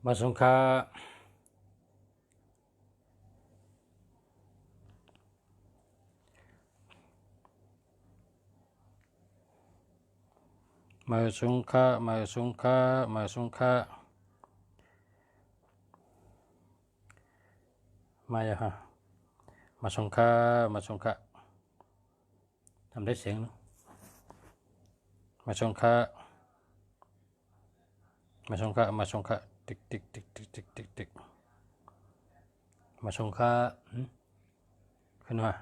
มาสงขลามาสงขลามาสงขลามาสงขลามาอย่าฮะมาสงขลามาสงขลาทำได้เสียงเนาะมาสงขลามาสงขลามาสงขลาติ๊กติ๊กติ๊กติ๊กติ๊กติ๊กติ๊กมาสงขลาขึ้นมา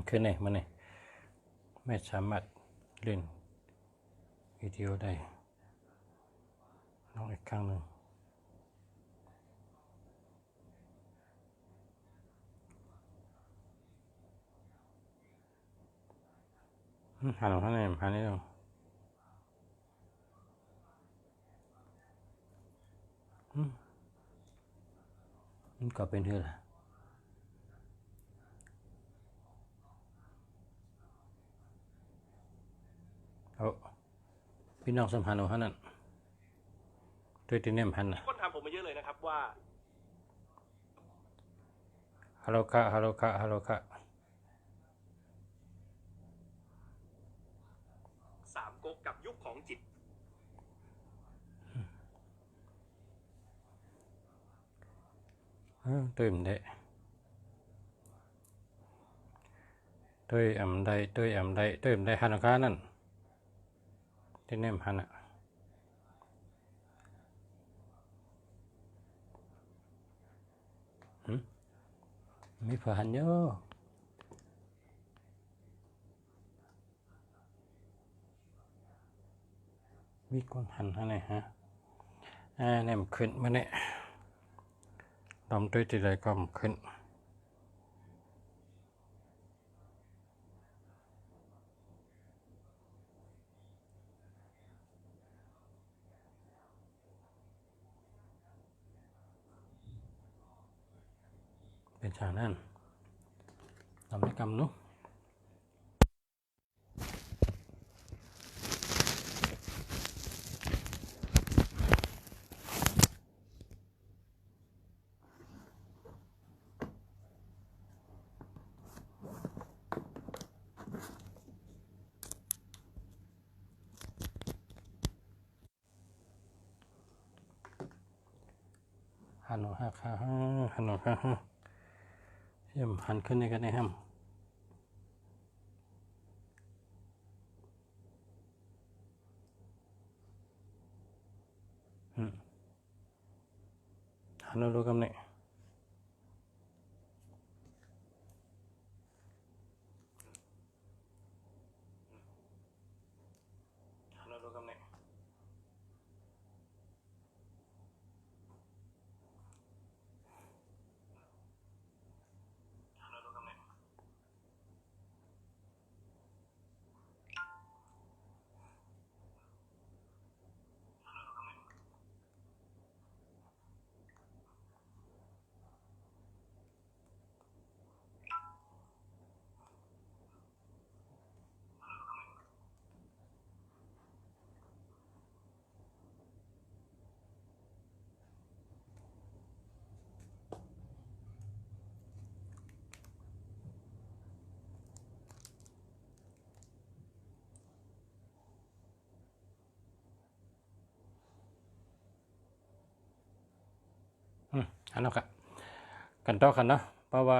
ขึ้นเนี่ยมาเนี่ยไม่สามารถเล่นวิดีโอได้ลองอีกครั้งหนึ่งหันหลังท่านเนี่ยหันนี่ดูมันก็เป็นเท่าไหร่เอาพี่น้องสัมพันธ์ของท่านนั้นด้วยที่เนี่ยพันนะคนถามผมมาเยอะเลยนะครับว่าฮัลโหลค่ะฮัลโหลค่ะฮัลโหลค่ะสามก๊กกับยุคของจิตtôi ẩm đấy tôi ẩm đây tôi ẩm đây tôi ẩm đây hàn cáนั่นที่เนี่ยพันอ่ะมีผ่านเยอะมีคนหันอะไรฮะเนี่ยมันขึ้นมาเนี่ยดำด้วยที่ใดก็มันขึ้นเป็นฉากนั้นทำได้กำนุหันหักขาหันหักขาเยี่ยมหันขึ้นในกันในห้ำหันดูกันเนี่ยหันดูกันเนี่ย อันนั้นค่ะกันต่อกันเนาะเพราะว่า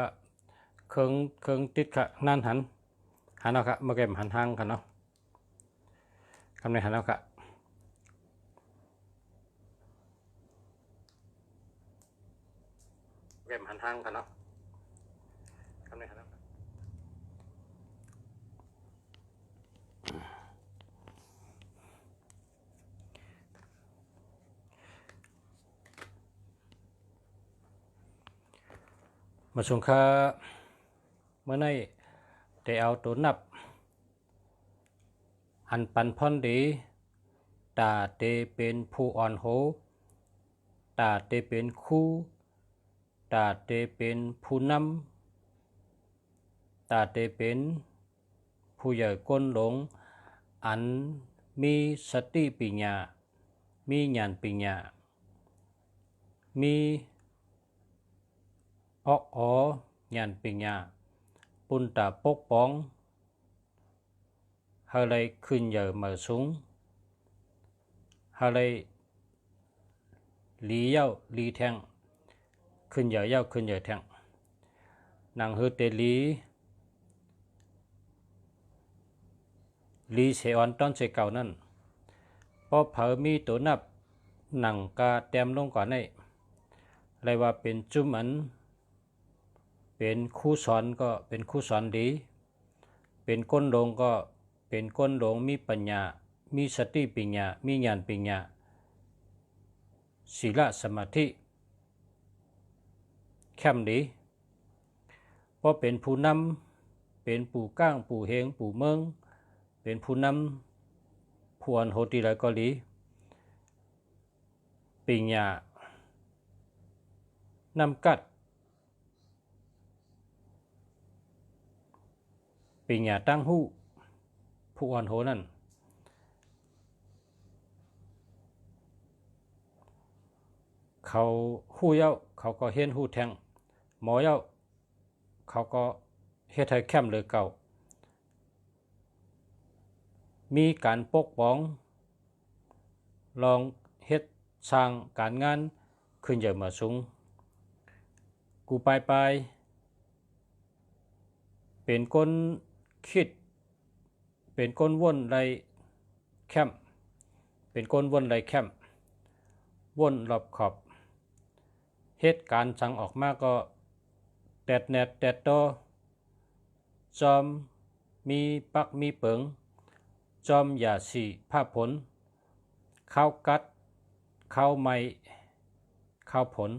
เครื่องติดค่ะนั่นหันเอาค่ะมาเก็บหันทางกันเนาะคำในหันเอาค่ะเก็บหันทางกันเนาะคำในหันเอาค่ะมาส่งค่าเมื่อในได้เอาตัวนับอันปันพรดีตาเตเป็นผู้อ่อนโหตาเตเป็นคู่ตาเตเป็นผู้นำตาเตเป็นผู้ใหญ่ก้นหลงอันมีสติปัญญามีญาณปัญญามีญาณปัญญาปุณตาปกป้องให้เลยขึ้นใหญ่มาสูงให้เลยหลีเย้าหลีแทงขึ้นใหญ่เย้าขึ้นใหญ่แทงนางเฮเตลีเสออนตอนเสเก่านั่นพอเผอมีตัวนับหนังกาเต็มลงก่อนในเลยว่าเป็นจุ่มอันเป็นคู่สอนก็เป็นคู่สอนดีเป็นก้นลงก็เป็นก้นลงมีปัญญามีสติปัญญามีญาณปัญญาศีลสมาธิเข้มดีเพราะเป็นผู้นำเป็นผู้ก้างผู้เฮงผู้เมืองเป็นผู้นำผู้อันโหติไรก็ดีปัญญานำกัดปัญญาตั้งหู้ผู้อ่อนโหนั่นเขาหู้เย้าเขาก็เห็นหู้แทงหมอเย้าเขาก็เฮ็ดให้เข้มเลยเก่ามีการปกป้องลองเฮ็ดสร้างการงานขึ้นใหญ่มาสูงกูไปเป็นคนคิดเป็นคนวนไรแคมเป็นคนวนไรแคมวนรอบขอบเหตุการณ์สั่งออกมาก็แตดแนดแตดโตจอมมีปักมีเปิงจอมอย่าสีผ้าผลข้าวกัดข้าวไม่ข้าวผล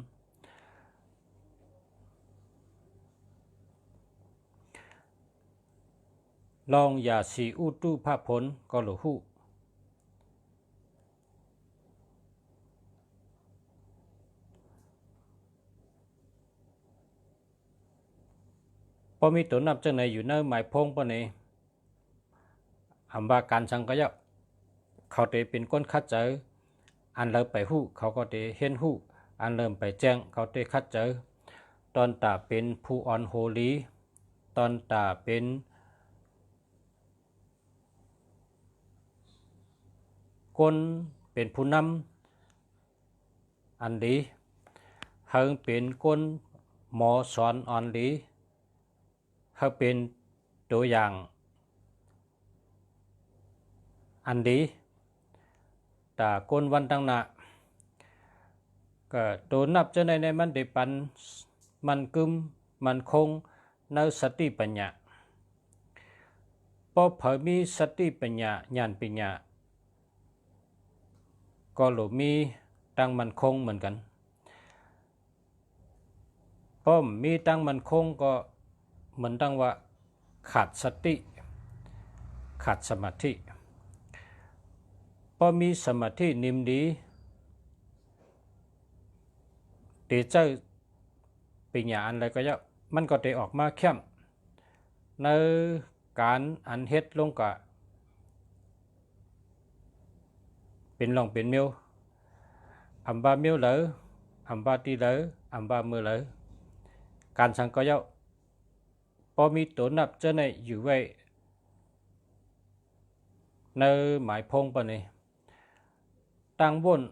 ลองอย่าสีอู้ตู้ผ้าผลก็หลูหูพอมีตัวนับจังไหนอยู่ในหมายพงปะเนี่ยอำว่าการสังกยะเขาเตเป็นก้นคัดเจออันเริ่มไปหู้เขาก็เตเห็นหู้อันเริ่มไปแจ้งเขาเตคัดเจอตอนตาเป็นผู้อ่อนโหลีตอนตาเป็นก้นเป็นผู้นำอันดีเฮิงเป็นก้นหมอสอนอ่อนดีเฮาเป็นตัวอย่างอันดีแต่ก้นวันตั้งหน้าก็ตัวนับจะในมันได้ปันมันกึมมันคงในสติปัญญาพอเผยมีสติปัญญาญาณปัญญาก็หลมีตั้งมันคงเหมือนกันพอมีตั้งมันคงก็เหมือนตั้งว่าขาดสติขาดสมาธิพอมีสมาธินิ่มดีเตเจอปัญญาอันไรก็ยะมันก็ได้ออกมาเข้มในการอันเฮ็ดลงกะเป็นลองเป็นเมียวอำบาเมียวเหลออำบาตีเหลออำบามือเหลอการสังก็ยะพอมีตัวนับเจ้าในอยู่ไว้ในหมายพงปะนี่ตั้งวน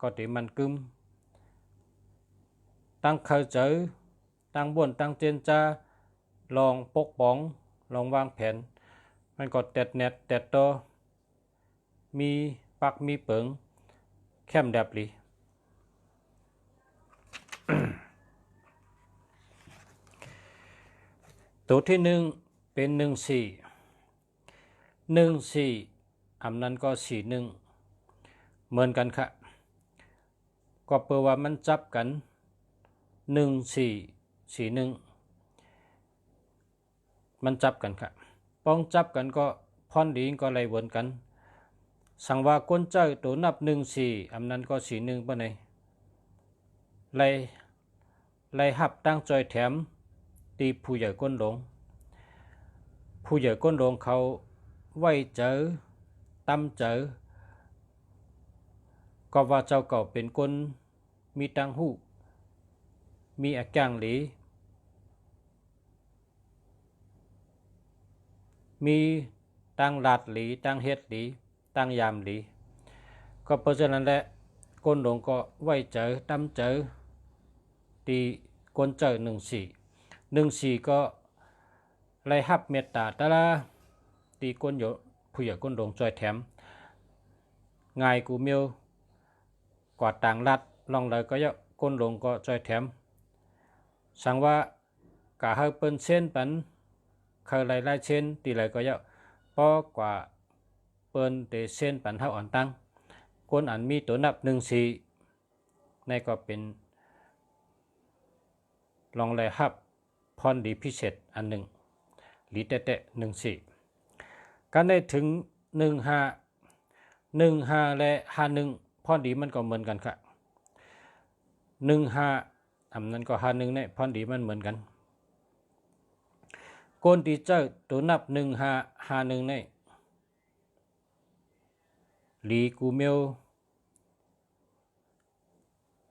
ก็ติมันกึม ตั้งเข้าใจตั้งบ่วนตั้งเจนจ้าลองปกป้องลองวางแผนมันก็แตดแนดแตดโตมีปักมีเปิงแคมแดบลี ตัวที่หนึ่งเป็น14อำนั้นก็41เหมือนกันค่ะก็เปลว่ามันจับกัน1441มันจับกันค่ะป้องจับกันก็พรดีก็ไล่วนกันสังว่าก้นเจ้าตัวนับ14อำนั้นก็41ปะไหนไล่หับตั้งจอยแถมตีผู้ใหญ่ก้นหลงผู้ใหญ่ก้นหลงเขาไว้เจอตั้มเจอก็ว่าเจ้าเก่าเป็นคนมีตังหูมีอาการหลีมีตังลาดหลีตังเฮ็ดหลีตังยามหลีก็เพราะฉะนั้นแหละก้นหลงก็ไว้เจอตั้มเจอตีก้นเจอ14ก็ไล่หับเมตตาตะละตีก้นโยผู้ใหญ่ก้นหลงจอยแถมง่ายกูเมียวกว่าต่างรัดลองเลยก็ยะก้นหลงก็จอยแถมสั่งว่ากะเฮาเปิ้นเส้นปันเคยไล่เส้นตีเลยก็ยะปอกว่าเปิ้นเตเส้นปันเฮาอ่อนตั้งก้นอันมีตัวนับ14ในก็เป็นลองเลยหับพรดีพิเศษอันหนึ่งหลีเตะ14การได้ถึง15และ51พรดีมันก็เหมือนกันค่ะ15อำนั้นก็51เนี่ยพรดีมันเหมือนกันโกนที่เจ้าตัวนับ1551เนี่ยหลีกูเมียว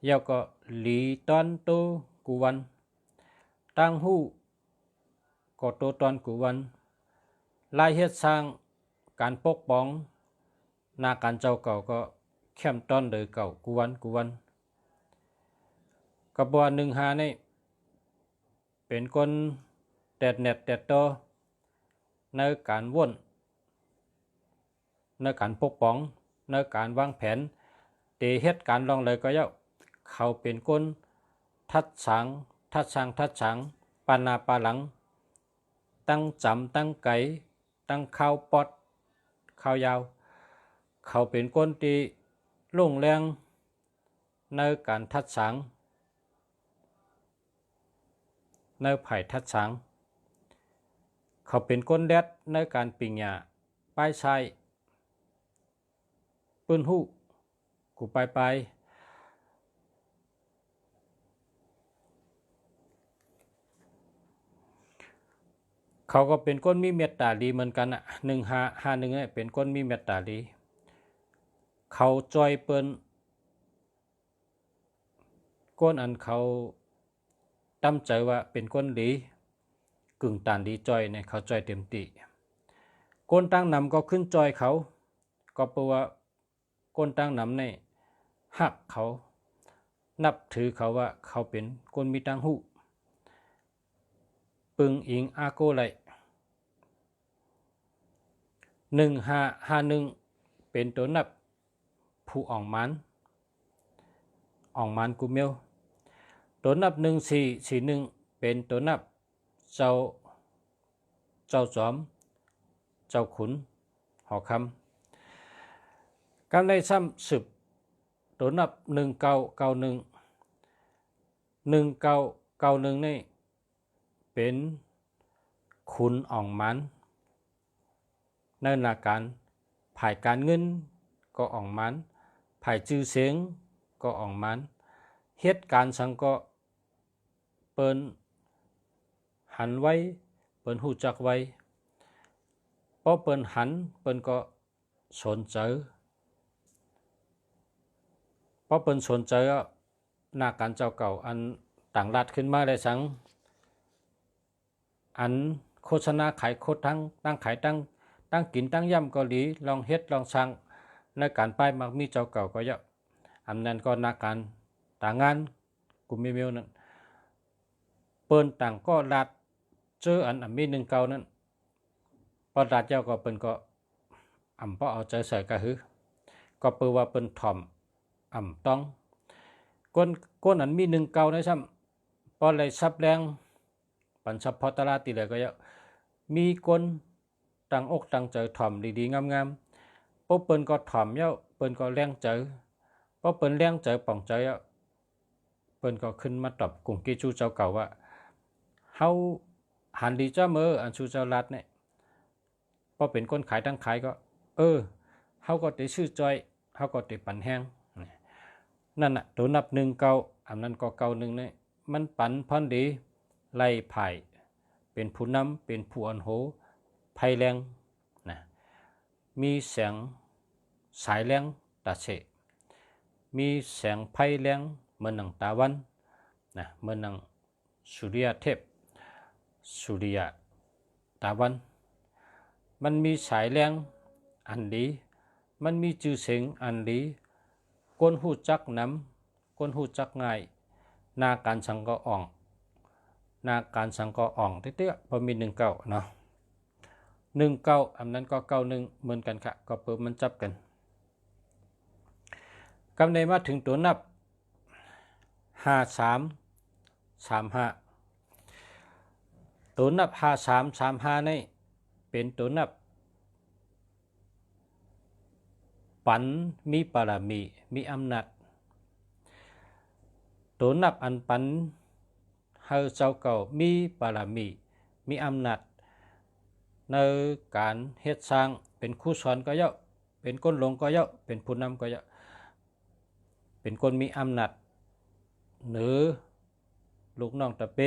ยาวก็หลีตอนโตกูวันตั้งหู้ก็โตตอนกูวันลายเฮ็ดสร้างการปกป้องนาการเจ้าเก่าก็เข้มต้นเดือเก่ากูวันกระบวน15นี่เป็นคนแตดแนดแตดโตในการว่นในการปกป้องในการวางแผนเตเฮ็ดการลองเลยก็เยาเขาเป็นคนทัดสางปานาปาหลังตั้งจำตั้งไก่ตั้งข้าวปอดข้าวยาวเขาเป็นคนที่ลงแรงในการทัดสางในไผ่ทัดสางเขาเป็นคนแดดในการปิงหญ้าป้ายชายปืนหูกูไปเขาก็เป็นคนมีเมตตาดีเหมือนกันอ่ะ1551เนี่ยเป็นคนมีเมตตาดีเขาจอยเปิ้นก้นอันเขาตั้มใจว่าเป็นคนดีกึ่งตานดีจอยเนี่ยเขาจอยเต็มตีก้นตั้งนำก็ขึ้นจอยเขาก็เพราะว่าก้นตั้งนำเนี่ยหักเขานับถือเขาว่าเขาเป็นคนมีตังหูปึงอิงอาโกไล1551เป็นตัวนับผู้อ่องมันกูเมียวตัวนับ1441เป็นตัวนับเจ้าจอมเจ้าขุนหอคำการได้ซ้ำสืบตัวนับ1991นี่เป็นขุนอ่องมันในหลักการภายการเงินก็อ่องมันภายชื่อเสียงก็อ่องมันเหตุการณ์สังก็เปิ้นหันไว้เปิ้นหูจักไว้พอเปิ้นหันเปิ้นก็สนใจพอเปิ้นสนใจหน้าการเจ้าเก่าอันต่างรัฐขึ้นมาได้สังอันโฆษณาขายโคตรตั้งขายตั้งกินตั้งย่ำเกาหลีลองเฮ็ดลองสั่งในการป้ายมักมีเจ้าเก่าก็เยอะอันนั้นก็นักการต่างงานกลุ่มเมลนั้น เปิ้นต่างก็รัดเจออันมีหนึ่งเก่านั้นปอรัดเจ้าก็เปิ้นก็พอเอาใจใส่กะหือก็เปิ้นว่าเปิ้นถ่อมต้องก้นอันมีหนึ่งเก่านะซ้ำปอเลยซับแรงปันซับพอตลาดตีเลยก็เยอะมีคนตั้งอกตั้งใจถ่อมดีๆงามๆปุ๊บเปิ้นก็ถ่อมเยอะเปิ้นก็แรงใจพอเปิ้นแรงใจป่องใจเยอะเปิ้นก็ขึ้นมาตอบกลุ่มกี้จูเจ้าเก่าว่าเฮาหันดีเจ้ามืออันชูเจ้ารัดเนี่ยพอเป็นคนขายตั้งขายก็เฮาก็ได้ชื่อจอยเฮาก็ได้ปันแห้งนั่นน่ะตัวนับหนึ่งเก่าอันนั้นก็เก่าหนึ่งเนี่ยมันปันพอนดีไล่ไผ่เป็นผู้นำเป็นผู้อันโหไผ่แรงนะมีแสงสายแรงตาเฉมีแสงไผ่แรงเหมือนหนังตาวันนะเหมือนหนังสุริยเทพสุริยตาวันมันมีสายแรงอันดีมันมีชื่อเสียงอันดีคนหูจักน้ำคนหูจักง่ายนาการสังก็อ่องนาการสังก็อ่องเตี้ยๆพอมีหนึ่งเก้าเนาะหนึ่งเก้าอันนั้นก็เก้าหนึ่งเหมือนกันค่ะก็เปิดมันจับกันกำในมาถึงตัวนับ5335ตัวนับ5335นี่เป็นตัวนับปันมีปรามีมีอำนาจตัวนับอันปันเฮาเจ้าเก่ามีปรามีมีอำนาจในการเฮ็ดสร้างเป็นครูสอนก็เยอะเป็นคนหลงก็เยอะเป็นผู้นำก็เยอะเป็นคนมีอำนาจหรือลูกน้องตะเป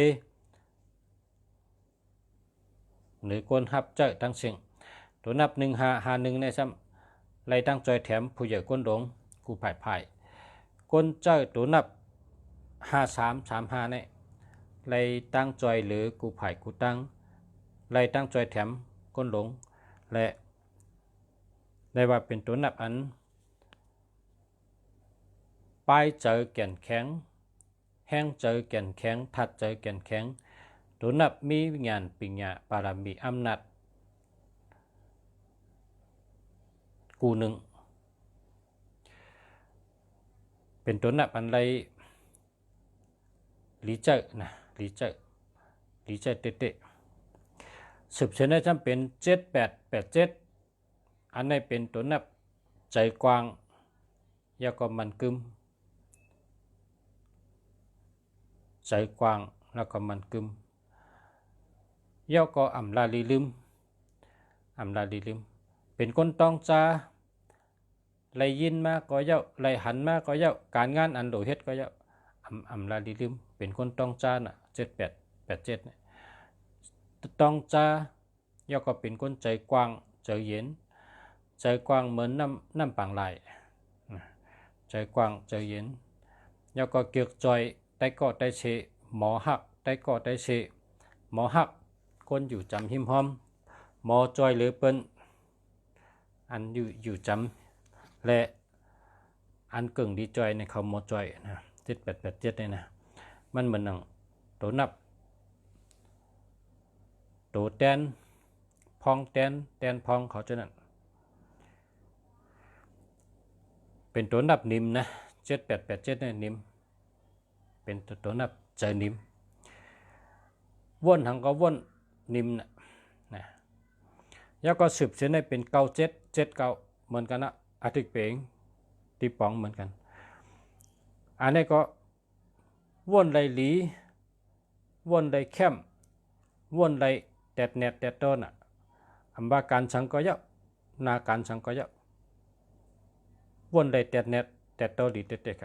หรือคนฮับเจ้าทั้งสิ่งตัวนับ1551ในซ้ำไล่ตั้งจอยแถมผู้ใหญ่ก้นหลงกูผ่ายก้นเจ้าตัวนับ5335เนี่ยไล่ตั้งจอยหรือกูผ่ายกูตั้งไล่ตั้งจอยแถมก้นหลงและได้ว่าเป็นตัวนับอันปลายเจอแก่นแข็งแห้งเจอแก่นแข็งถัดเจอแก่นแข็งตัวนับมีวิญญาณปิญญาปารามีอำนาจกูหนึ่งเป็นตัวนับอันไรลีเจอนะลีเจอเตะสืบเสนอจำเป็น7887อันนี้เป็นตัวนับใจกว้างยาก็มันกึมใจกว้างแล้วก็มันกึมย่อก็ลาลีลืมเป็นคนต้องจาไลยินมาก็เยาไลหันมาก็เยาการงานอันโดเฮ็ดก็เยาลาลีลืมเป็นคนต้องจาน่ะ7887เนี่ยต้องจาย่อก็เป็นคนใจกว้างใจเย็นใจกว้างเหมือนน้ำปังไหลใจกว้างใจเย็นย่อก็เกียกจอยได้ก็ได้เชหมอหักได้ก็ได้เชหมอหักคนอยู่จำหิมหอมหมอจอยหรือเปิ้นอันอยู่จำและอันเก่งดีจอยในเขาหมอจอยนะ7887เนี่ยนะมันเหมือนหนังตัวนับตัวแตนพองแตนพองเขาจะนั่นเป็นตัวนับนิมนะ7887เนี่ยนิมเป็นตัวนับใจนิมวนหังก็วนนิมนะแล้วก็สืบเส้นให้เป็น9779เหมือนกันนะอาทิตย์เป่งตีป๋องเหมือนกันอันนี้ก็วนไรหลีวนไรแคมวนไรแตดเน็ตแตดต้นอ่ะบาการสังก็เยอะนาการสังก็เยอะวนไรแตดเน็ตแตดโตดีเตะๆ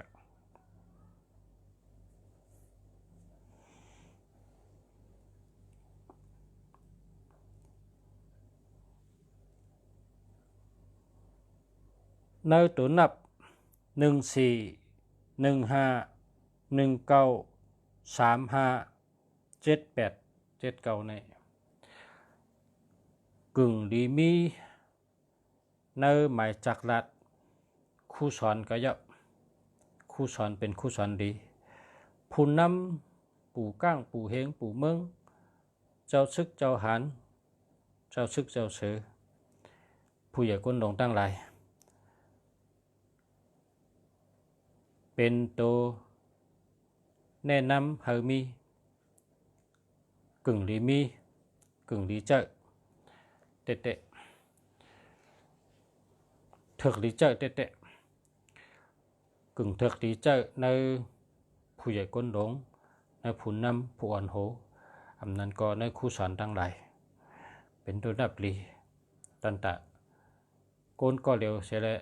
ในตัวนับ14 15 19 35 78 79ในกึ่งดีมีในหมายจักรัดคู่สอนก็เยอะคู่สอนเป็นคู่สอนดีผู้น ปู่ก้างปู่เฮงปู่เมืองเจ้าซึกเจ้าหานเจ้าซึกเจ้าเสือผู้ใหญ่ก้นหลงตั้งหลายเป็นตัวแนะนำให้มีกึ่งหลีมีกึ่งหลีเจอเตะthực lý trợ tệ tệ cứng thực lý trợ nơiผู้ใหญ่ก้นหลงในผู้นำผู้อ่อนโหอำนั้นก็ในคู่สอนทั้งหลายเป็นตัวนับลีตันตะก้นก็เร็วเสียแล้ว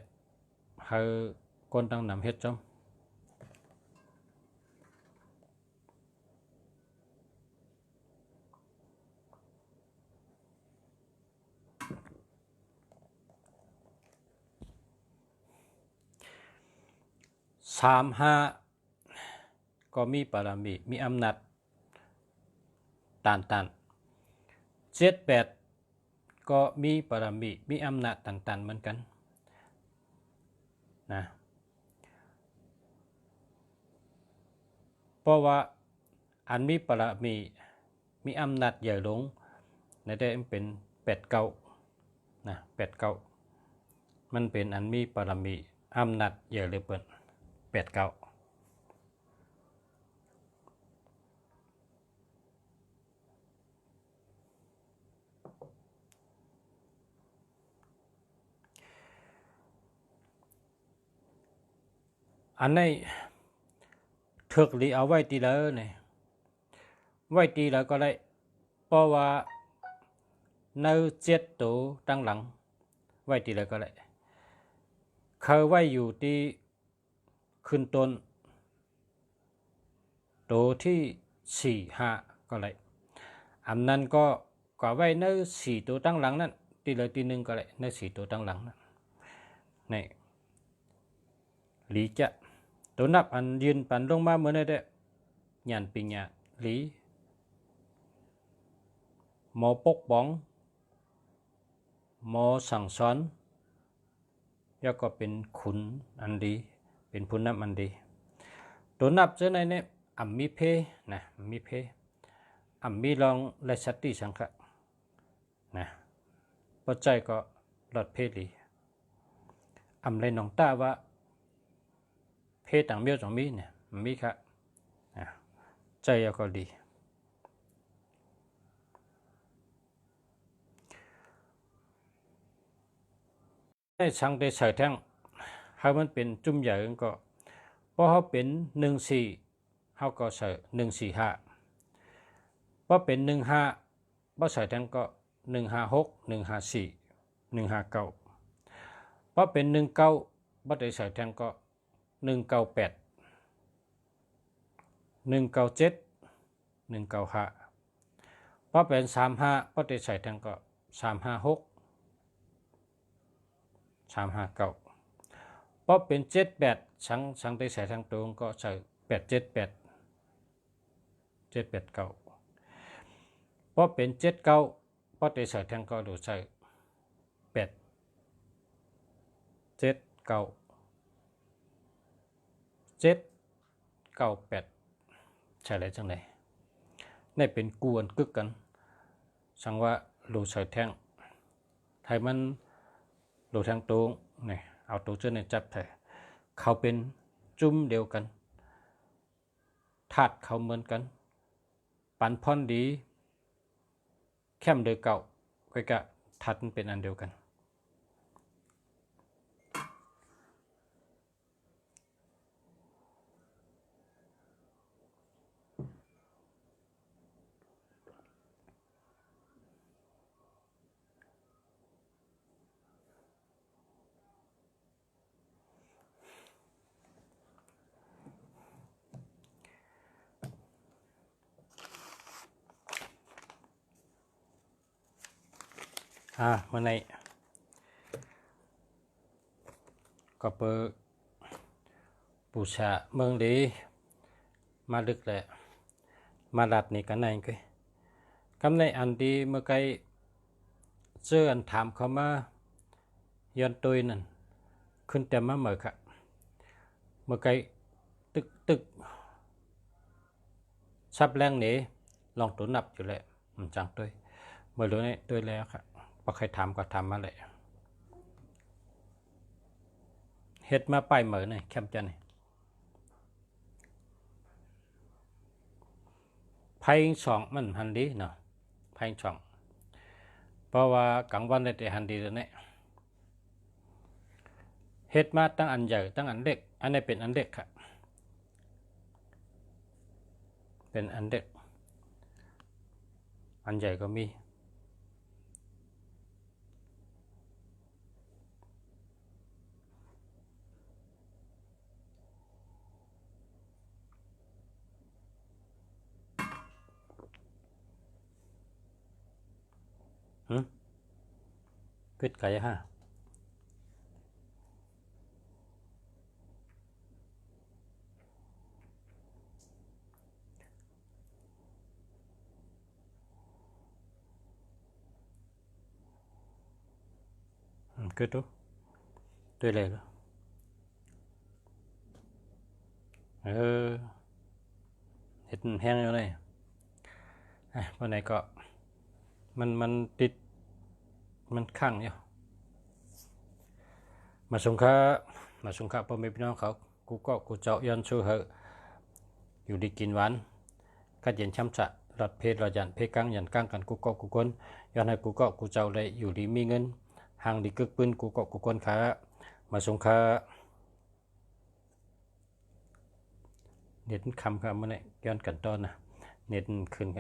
ให้ก้นตั้งนำเฮ็ดจ้อม35ก็มีปารมีมีอำนาจตัน78ก็มีปารมีมีอำนาจตันเหมือนกันนะเพราะว่าอันมีปารมีมีอำนาจใหญ่หลงในได้เป็น89นะ89มันเป็นอันมีปารมีอำนาจใหญ่เลยเปิ้น89อันนี้ถึกหรือเอาไว้ตีแล้วเนี่ยไว้ตีแล้วก็ได้เพราะว่าใน7ตัวตั้งหลังไว้ตีแล้วก็ได้เขาไว้อยู่ที่ขึ้นต้นตัวที่4-5ก็ได้อันนั้นก็ไว้ใน4ตัวตั้งหลังนั้นตีเลยตี1ก็ได้ใน4ตัวตั้งหลังนั้นนี่หลีจะตัวนับอันยืนปันลงมาเหมือนได้หยันปิญญาหลีหมอปกป้องหมอสั่งสอนแล้วก็เป็นขุนอันดีเป็นผู้นำอันดีตัวนับเจ้าในเนี่ยอัมมีเพนะมีเพอัมมีลองและสติสังขะนะปัจจัยก็หลอดเพลีอัมเลยน้องตาว่าเพต่างเมียวจงมีเนี่ยมีค่ะใจก็ดีในช่างได้ใส่แท่งให้มันเป็นจุ่มใหญ่ก็พอเขาเป็น14เขาก็ใส่145พอเป็น15พอใส่แท่งก็156 154 159พอเป็น19พอได้ใส่แท่งก็198 197 195พอเป็น35พอได้ใส่แท่งก็356 359พอเป็น78สังได้ใส่ทางตรงก็ใส่878 789พอเป็น79พอได้ใส่ทางก็ดูใส่8 79 798ใช่แล้วจังได๋นี่เป็นกวนกึกกันสังว่าดูใส่แท่งไทยมันดูทางตรงนี่เอาตัวเจ้าเนี่ยจับไทยเขาเป็นจุ่มเดียวกันธาตุเขาเหมือนกันปันพ่อนดีแค่มโดยเก่าก็กะธาตุเป็นอันเดียวกันเมื่อไหร่ก็เปิดปูชาเมืองดีมาลึกแหละมาดัดนี่กันไหนก็คำในอันดีเมื่อไกลเจออันถามเขามาย้อนตุยนั่นขึ้นแต่มาเหมือค่ะเมื่อไกลตึก ซับแรงนี้ลองตัวนับอยู่แหละจังด้วยเมื่อรู้นี่ด้วยแล้วครับพอใครทำก็ทำมาเลยเฮ็ดมาไปเหมือนนี่แคมจันนี่ไพ่สองมันหันดีเนาะไพ่สองเพราะว่ากลางวันได้แต่หันดีแล้วเนี่ยเฮ็ดมาตั้งอันใหญ่ตั้งอันเล็กอันนี้เป็นอันเล็กครับเป็นอันเล็กอันใหญ่ก็มีพิษไก่ฮะcứ tốt tôi lấy đó thịt heo như này bên này cóมันติดมันข้างอยู่มาส่งข้าพ่อแม่พี่น้องเขากูก็กูเจาะยันชูเหอะอยู่ดีกินหวานกัดเย็นช้ำจะหลอดเพศหลอดยันเพศกังยันกังกันกูก็กูคนยันให้กูก็กูเจ้าเลยอยู่ดีมีเงินhàng đi cực bên của cọ của con khá mà sống khá nhiệt khăm khăm này cho cẩn to nè nhiệt khinh